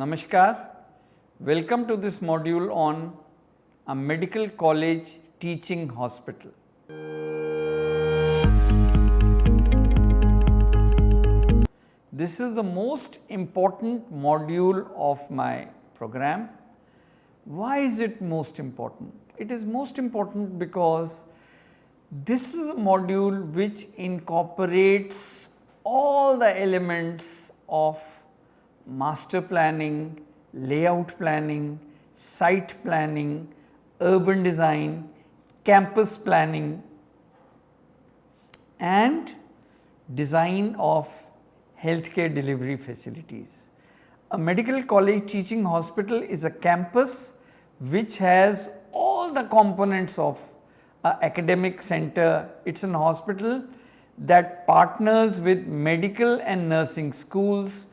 Namaskar, welcome to this module on a medical college teaching hospital. This is the most important module of my program. Why is it most important? It is most important because this is a module which incorporates all the elements of master planning, layout planning, site planning, urban design, campus planning and design of healthcare delivery facilities. A medical college teaching hospital is a campus which has all the components of an academic center. It's an hospital that partners with medical and nursing schools,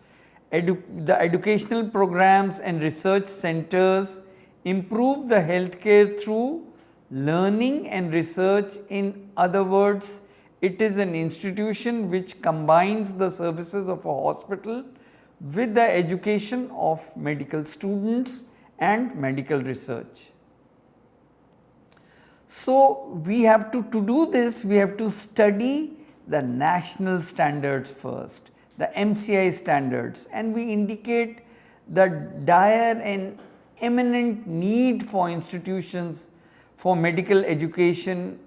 the educational programs and research centers improve the healthcare through learning and research. In other words, it is an institution which combines the services of a hospital with the education of medical students and medical research. So, we have to do this, we have to study the national standards first, the MCI standards, and we indicate the dire and imminent need for institutions for medical education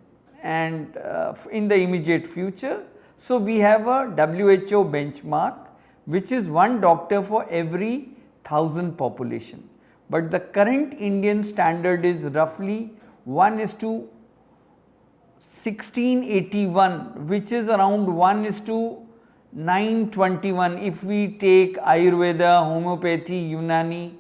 and in the immediate future. So, we have a WHO benchmark which is one doctor for every 1000 population, but the current Indian standard is roughly 1:1681, which is around 1:921 if we take Ayurveda, homeopathy, Unani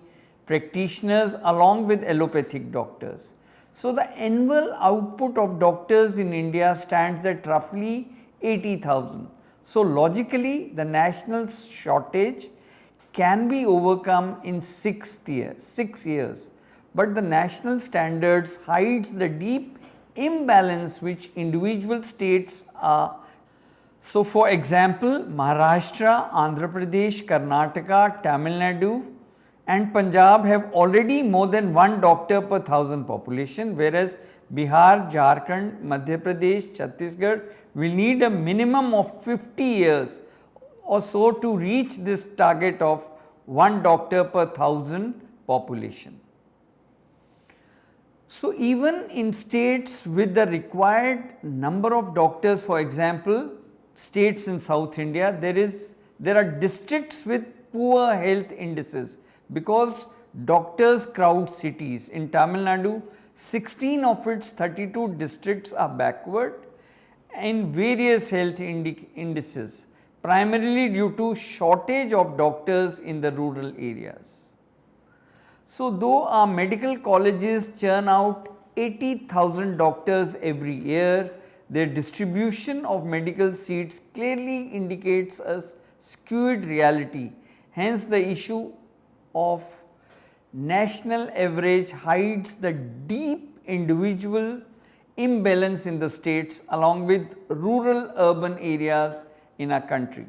practitioners along with allopathic doctors. So, the annual output of doctors in India stands at roughly 80,000. So, logically the national shortage can be overcome in 6 years, but the national standards hides the deep imbalance which individual states are. So, for example, Maharashtra, Andhra Pradesh, Karnataka, Tamil Nadu and Punjab have already more than one doctor per 1000 population, whereas Bihar, Jharkhand, Madhya Pradesh, Chhattisgarh will need a minimum of 50 years or so to reach this target of one doctor per 1000 population. So, even in states with the required number of doctors, for example, states in South India, there are districts with poor health indices because doctors crowd cities. In Tamil Nadu, 16 of its 32 districts are backward in various health indices, primarily due to shortage of doctors in the rural areas. So, though our medical colleges churn out 80,000 doctors every year, their distribution of medical seats clearly indicates a skewed reality. Hence, the issue of national average hides the deep individual imbalance in the states along with rural urban areas in our country.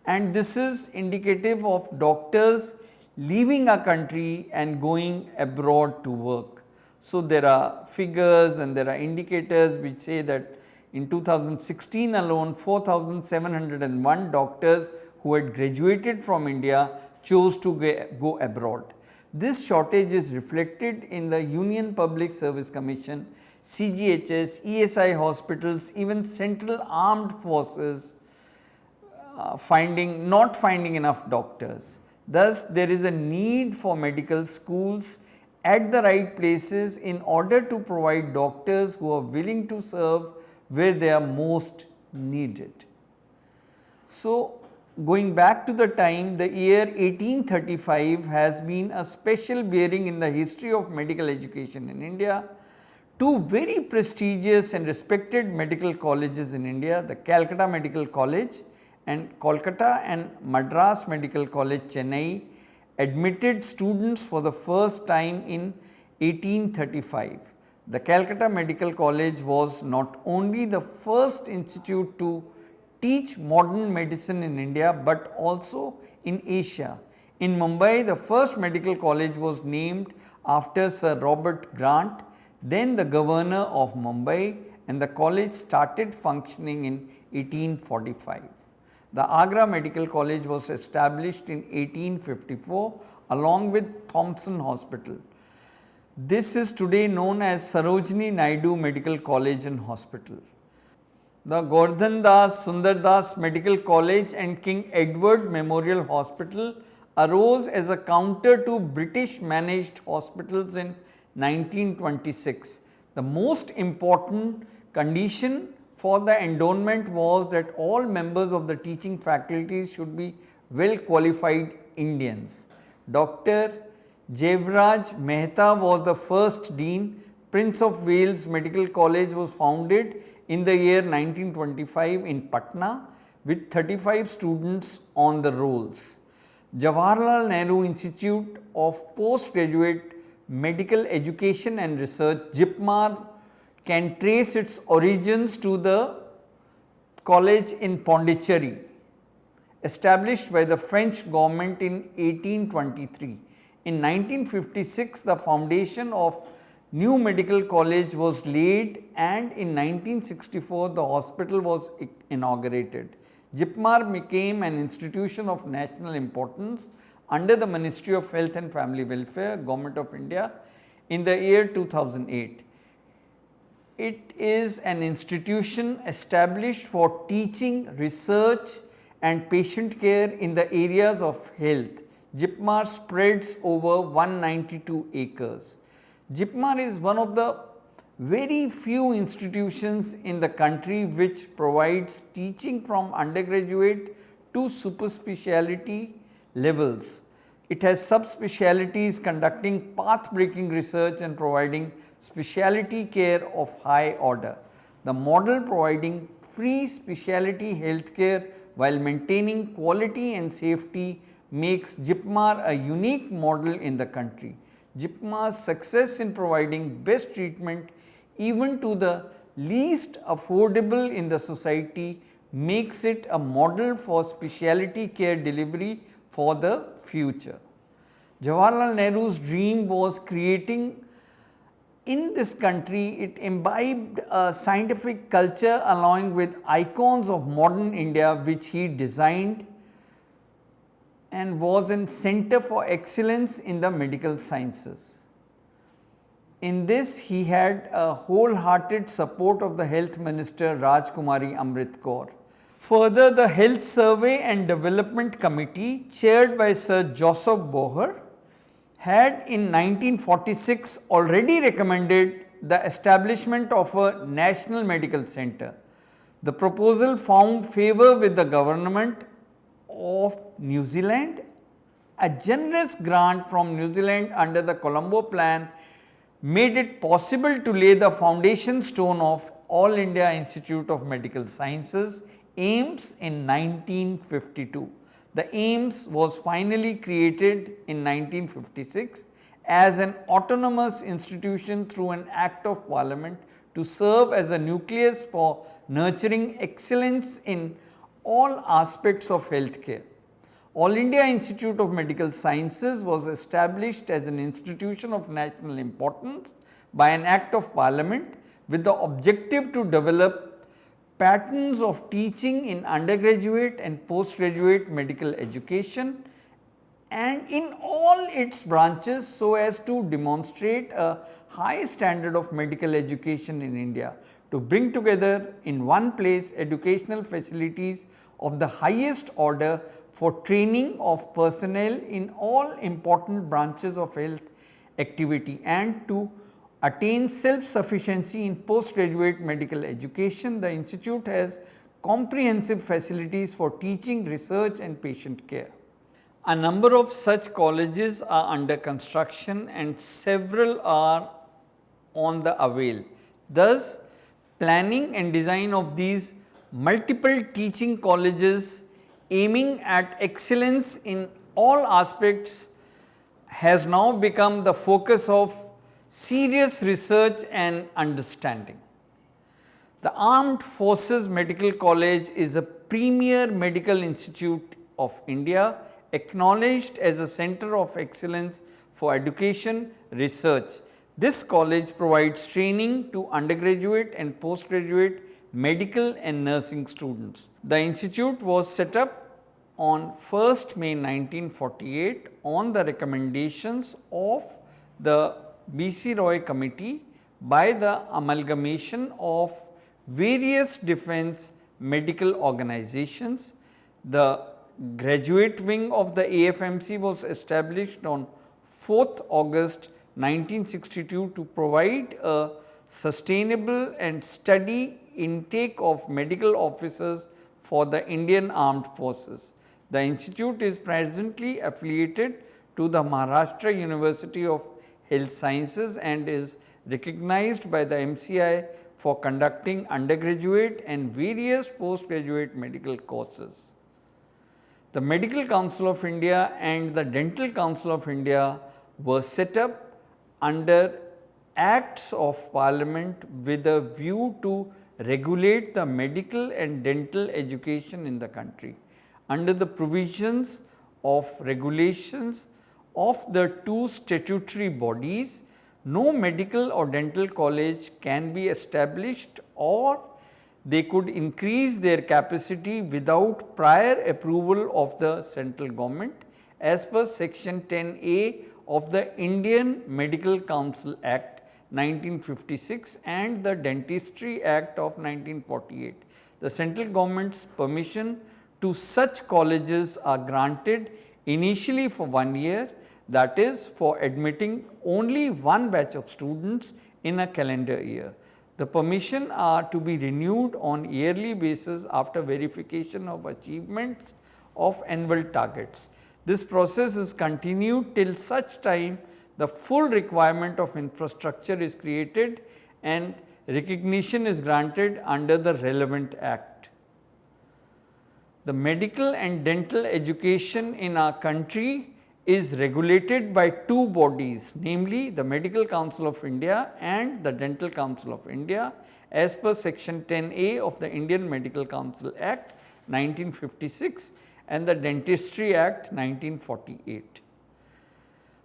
And this is indicative of doctors leaving our country and going abroad to work. So, there are figures and there are indicators which say that in 2016 alone 4,701 doctors who had graduated from India chose to go abroad. This shortage is reflected in the Union Public Service Commission, CGHS, ESI hospitals, even Central Armed Forces not finding enough doctors. Thus, there is a need for medical schools at the right places in order to provide doctors who are willing to serve where they are most needed. So, going back to the time, the year 1835 has been a special bearing in the history of medical education in India. Two very prestigious and respected medical colleges in India, the Calcutta Medical College and Kolkata and Madras Medical College, Chennai, admitted students for the first time in 1835. The Calcutta Medical College was not only the first institute to teach modern medicine in India, but also in Asia. In Mumbai, the first medical college was named after Sir Robert Grant, then the governor of Mumbai, and the college started functioning in 1845. The Agra Medical College was established in 1854 along with Thompson Hospital. This is today known as Sarojini Naidu Medical College and Hospital. The Gordhan Das Sundar Das Medical College and King Edward Memorial Hospital arose as a counter to British managed hospitals in 1926. The most important condition for the endowment was that all members of the teaching faculties should be well qualified Indians. Dr. Jevraj Mehta was the first dean. Prince of Wales Medical College was founded in the year 1925 in Patna with 35 students on the rolls. Jawaharlal Nehru Institute of Postgraduate Medical Education and Research, JIPMAR, can trace its origins to the college in Pondicherry, established by the French government in 1823. In 1956, the foundation of new medical college was laid, and in 1964 the hospital was inaugurated. JIPMAR became an institution of national importance under the Ministry of Health and Family Welfare, Government of India, in the year 2008. It is an institution established for teaching, research and patient care in the areas of health. JIPMAR spreads over 192 acres. JIPMAR is one of the very few institutions in the country which provides teaching from undergraduate to super specialty levels. It has subspecialties conducting path-breaking research and providing specialty care of high order. The model providing free specialty healthcare while maintaining quality and safety makes JIPMAR a unique model in the country. JIPMAR's success in providing best treatment even to the least affordable in the society makes it a model for specialty care delivery for the future. Jawaharlal Nehru's dream was creating in this country, it imbibed a scientific culture along with icons of modern India which he designed and was a center for excellence in the medical sciences. In this, he had a wholehearted support of the Health Minister Rajkumari Amrit Kaur. Further, the Health Survey and Development Committee, chaired by Sir Joseph Boher, had in 1946 already recommended the establishment of a national medical center. The proposal found favour with the government of New Zealand. A generous grant from New Zealand under the Colombo Plan made it possible to lay the foundation stone of All India Institute of Medical Sciences, AIIMS, in 1952. The AIIMS was finally created in 1956 as an autonomous institution through an Act of Parliament to serve as a nucleus for nurturing excellence in all aspects of healthcare. All India Institute of Medical Sciences was established as an institution of national importance by an Act of Parliament with the objective to develop patterns of teaching in undergraduate and postgraduate medical education and in all its branches so as to demonstrate a high standard of medical education in India, to bring together in one place educational facilities of the highest order for training of personnel in all important branches of health activity and to attain self-sufficiency in postgraduate medical education. The institute has comprehensive facilities for teaching, research and patient care. A number of such colleges are under construction and several are on the avail. Thus, planning and design of these multiple teaching colleges aiming at excellence in all aspects has now become the focus of serious research and understanding. The Armed Forces Medical College is a premier medical institute of India acknowledged as a center of excellence for education research. This college provides training to undergraduate and postgraduate medical and nursing students. The institute was set up on 1st May 1948 on the recommendations of the B.C. Roy Committee by the amalgamation of various defense medical organizations. The graduate wing of the AFMC was established on 4th August 1962 to provide a sustainable and steady intake of medical officers for the Indian Armed Forces. The institute is presently affiliated to the Maharashtra University of Health Sciences and is recognized by the MCI for conducting undergraduate and various postgraduate medical courses. The Medical Council of India and the Dental Council of India were set up under Acts of Parliament with a view to regulate the medical and dental education in the country. Under the provisions of regulations of the two statutory bodies, no medical or dental college can be established or they could increase their capacity without prior approval of the central government as per section 10A of the Indian Medical Council Act 1956 and the Dentistry Act of 1948. The central government's permission to such colleges are granted initially for 1 year, that is for admitting only one batch of students in a calendar year. The permission are to be renewed on yearly basis after verification of achievements of annual targets. This process is continued till such time the full requirement of infrastructure is created and recognition is granted under the relevant act. The medical and dental education in our country is regulated by two bodies, namely the Medical Council of India and the Dental Council of India as per section 10A of the Indian Medical Council Act 1956 and the Dentistry Act 1948.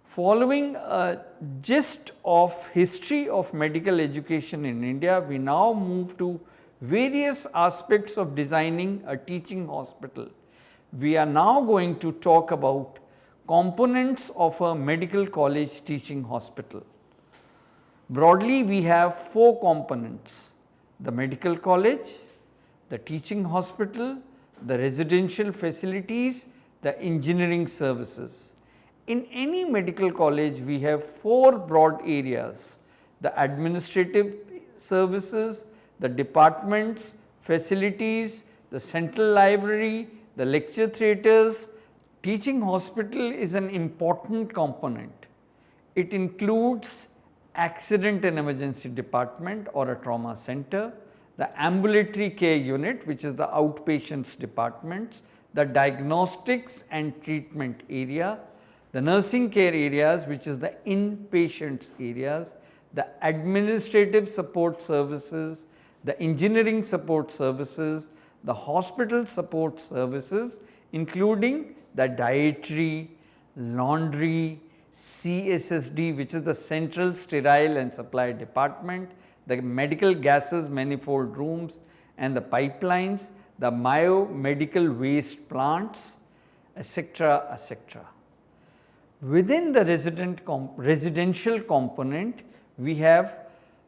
Following a gist of history of medical education in India, we now move to various aspects of designing a teaching hospital. We are now going to talk about components of a medical college teaching hospital. Broadly, we have four components: the medical college, the teaching hospital, the residential facilities, the engineering services. In any medical college, we have four broad areas: the administrative services, the departments, facilities, the central library, the lecture theatres. Teaching hospital is an important component. It includes accident and emergency department or a trauma center, the ambulatory care unit, which is the outpatients departments, the diagnostics and treatment area, the nursing care areas, which is the inpatients areas, the administrative support services, the engineering support services, the hospital support services, including the dietary, laundry, CSSD, which is the Central Sterile and Supply Department, the medical gases manifold rooms and the pipelines, the biomedical waste plants, etc., etc. Within the residential component, we have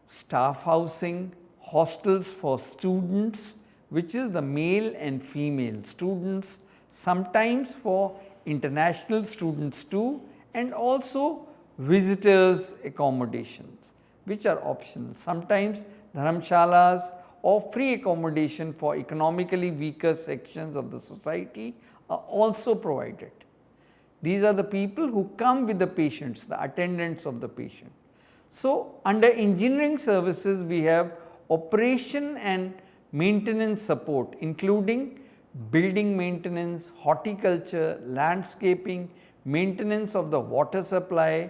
staff housing, hostels for students, which is the male and female students, sometimes for international students too, and also visitors accommodations, which are optional. Sometimes dharamshalas or free accommodation for economically weaker sections of the society are also provided. These are the people who come with the patients, the attendants of the patient. So, under engineering services, we have operation and maintenance support, including building maintenance, horticulture, landscaping, maintenance of the water supply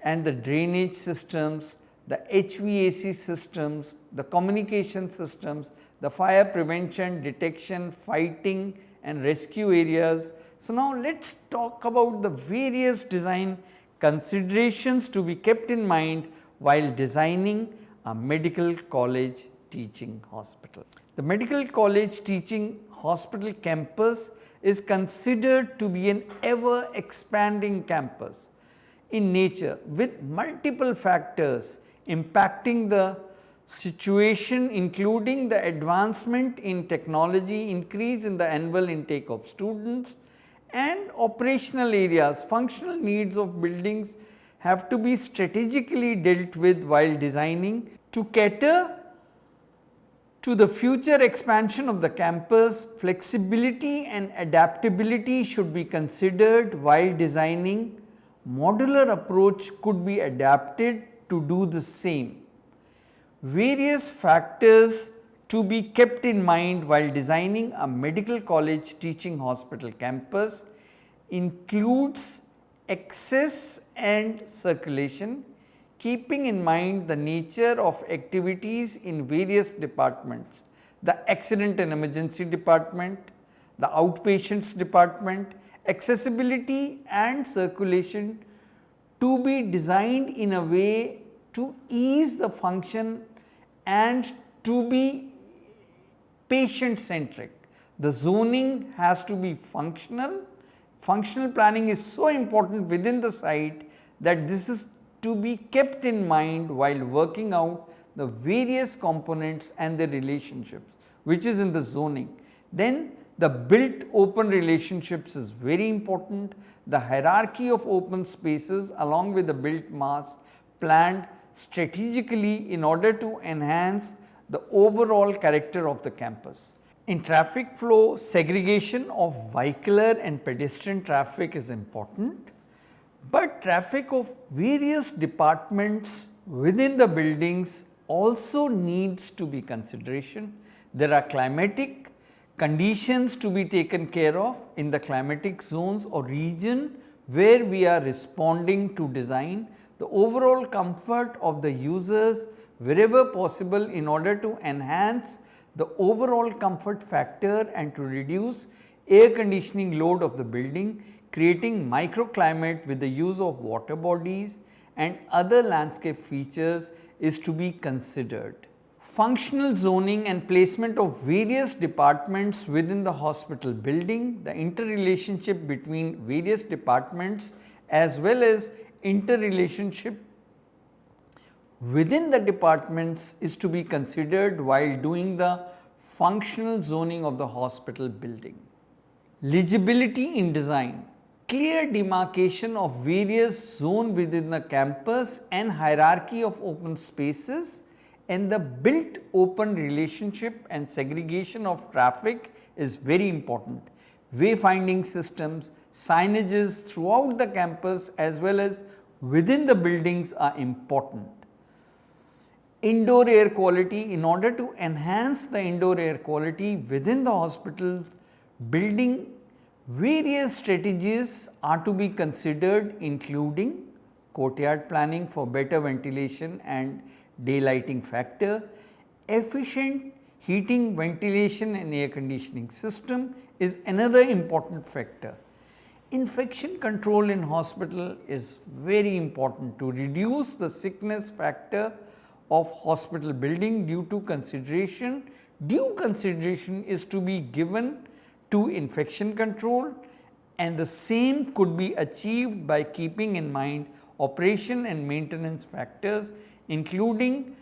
and the drainage systems, the HVAC systems, the communication systems, the fire prevention, detection, fighting and rescue areas. So, now let us talk about the various design considerations to be kept in mind while designing a medical college teaching hospital. The medical college teaching hospital campus is considered to be an ever expanding campus in nature with multiple factors impacting the situation, including the advancement in technology, increase in the annual intake of students, and operational areas. Functional needs of buildings have to be strategically dealt with while designing to cater to the future expansion of the campus. Flexibility and adaptability should be considered while designing. Modular approach could be adapted to do the same. Various factors to be kept in mind while designing a medical college teaching hospital campus includes access and circulation, keeping in mind the nature of activities in various departments, the accident and emergency department, the outpatients department. Accessibility and circulation to be designed in a way to ease the function and to be patient centric. The zoning has to be functional. Functional planning is so important within the site that this is to be kept in mind while working out the various components and their relationships, which is in the zoning. Then the built open relationships is very important. The hierarchy of open spaces along with the built mass planned strategically in order to enhance the overall character of the campus. In traffic flow, segregation of vehicular and pedestrian traffic is important, but traffic of various departments within the buildings also needs to be consideration. There are climatic conditions to be taken care of in the climatic zones or region where we are responding to design. The overall comfort of the users wherever possible in order to enhance the overall comfort factor and to reduce air conditioning load of the building, creating microclimate with the use of water bodies and other landscape features is to be considered. Functional zoning and placement of various departments within the hospital building, the interrelationship between various departments as well as interrelationship within the departments is to be considered while doing the functional zoning of the hospital building. Legibility in design, clear demarcation of various zones within the campus and hierarchy of open spaces, and the built open relationship and segregation of traffic is very important. Wayfinding systems, signages throughout the campus as well as within the buildings are important. Indoor air quality, in order to enhance the indoor air quality within the hospital building, various strategies are to be considered, including courtyard planning for better ventilation and daylighting factor. Efficient heating, ventilation and air conditioning system is another important factor. Infection control in hospital is very important to reduce the sickness factor of hospital building. Due consideration is to be given to infection control, and the same could be achieved by keeping in mind operation and maintenance factors, including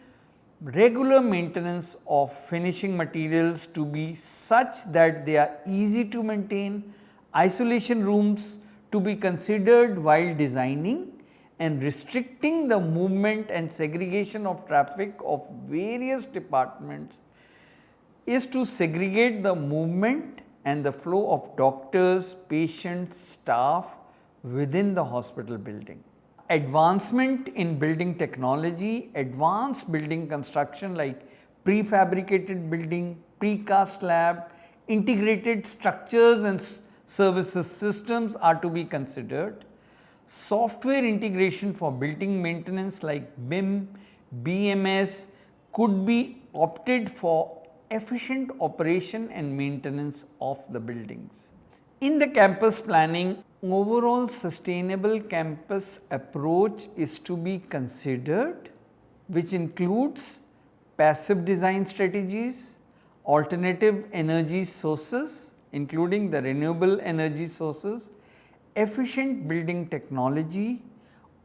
regular maintenance of finishing materials to be such that they are easy to maintain, isolation rooms to be considered while designing, and restricting the movement and segregation of traffic of various departments is to segregate the movement and the flow of doctors, patients, staff within the hospital building. Advancement in building technology, advanced building construction like prefabricated building, precast slab, integrated structures and services systems are to be considered. Software integration for building maintenance like BIM, BMS could be opted for efficient operation and maintenance of the buildings. In the campus planning, overall sustainable campus approach is to be considered, which includes passive design strategies, alternative energy sources including the renewable energy sources, efficient building technology,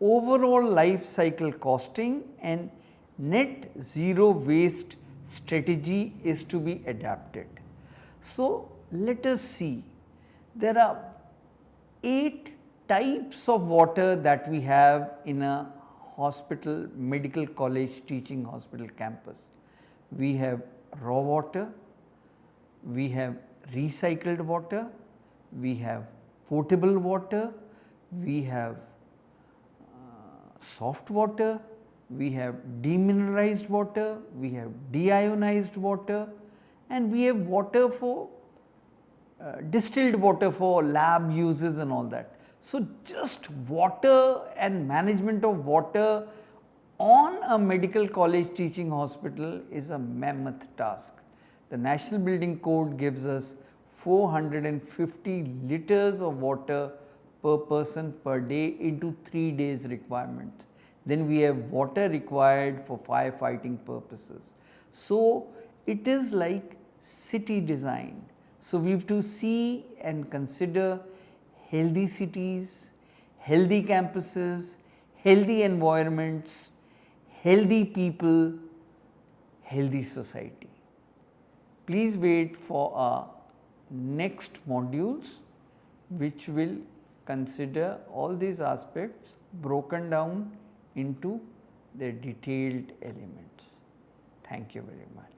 overall life cycle costing and net zero waste strategy is to be adapted. So, let us see, there are 8 types of water that we have in a hospital, medical college teaching hospital campus. We have raw water, we have recycled water, we have potable water, we have soft water, we have demineralized water, we have deionized water, and we have water for distilled water for lab uses and all that. So, just water and management of water on a medical college teaching hospital is a mammoth task. The National Building Code gives us 450 liters of water per person per day into 3 days requirement. Then we have water required for firefighting purposes. So, it is like city design. So, we have to see and consider healthy cities, healthy campuses, healthy environments, healthy people, healthy society. Please wait for our next modules which will consider all these aspects broken down into their detailed elements. Thank you very much.